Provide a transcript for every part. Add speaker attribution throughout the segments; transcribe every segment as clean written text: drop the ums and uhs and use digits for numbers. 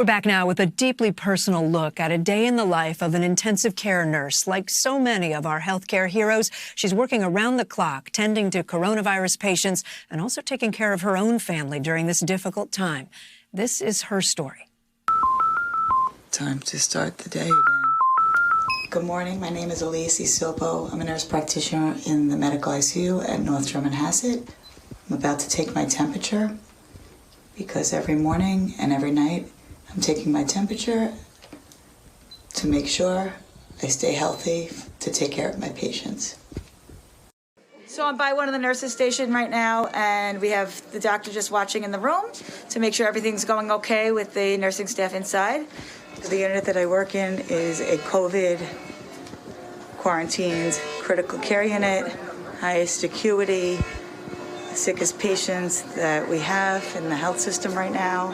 Speaker 1: We're back now with a deeply personal look at a day in the life of an intensive care nurse. Like so many of our healthcare heroes, she's working around the clock, tending to coronavirus patients and also taking care of her own family during this difficult time. This is her story.
Speaker 2: Time to start the day again. Good morning. My name is Elise Isopo. I'm a nurse practitioner in the medical ICU at North Drummond-Hassett. I'm about to take my temperature because every morning and every night I'm taking my temperature to make sure I stay healthy to take care of my patients. So I'm by one of the nurses' station right now, and we have the doctor just watching in the room to make sure everything's going okay with the nursing staff inside. The unit that I work in is a COVID quarantined critical care unit, highest acuity, sickest patients that we have in the health system right now.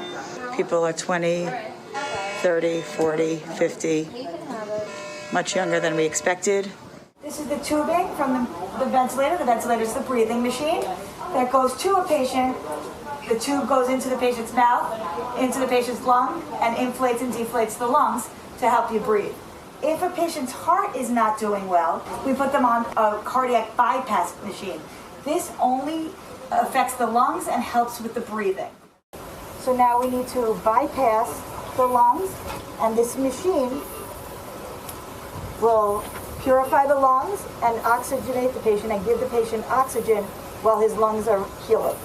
Speaker 2: People are 20, 30, 40, 50, much younger than we expected.
Speaker 3: This is the tubing from the ventilator. The ventilator is the breathing machine that goes to a patient. The tube goes into the patient's mouth, into the patient's lung, and inflates and deflates the lungs to help you breathe. If a patient's heart is not doing well, we put them on a cardiac bypass machine. This only affects the lungs and helps with the breathing. So now we need to bypass the lungs, and this machine will purify the lungs and oxygenate the patient and give the patient oxygen while his lungs are healing.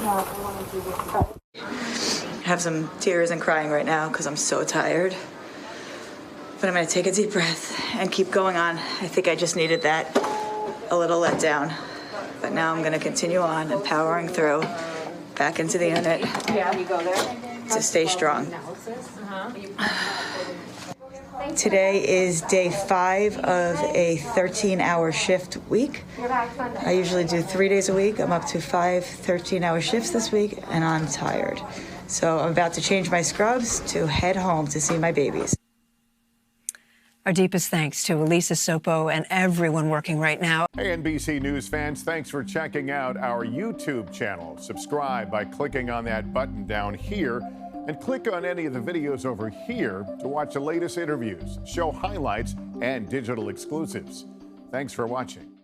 Speaker 3: Now, I want to do this.
Speaker 2: I have some tears and crying right now because I'm so tired. But I'm going to take a deep breath and keep going on. I think I just needed that, a little letdown. But now I'm going to continue on and powering through back into the unit to stay strong. Today is day 5 of a 13-hour shift week. I usually do 3 days a week. I'm up to 5 13-hour shifts this week, and I'm tired. So I'm about to change my scrubs to head home to see my babies.
Speaker 1: Our deepest thanks to Elisa Sopo and everyone working right now.
Speaker 4: Hey, NBC News fans, thanks for checking out our YouTube channel. Subscribe by clicking on that button down here and click on any of the videos over here to watch the latest interviews, show highlights, and digital exclusives. Thanks for watching.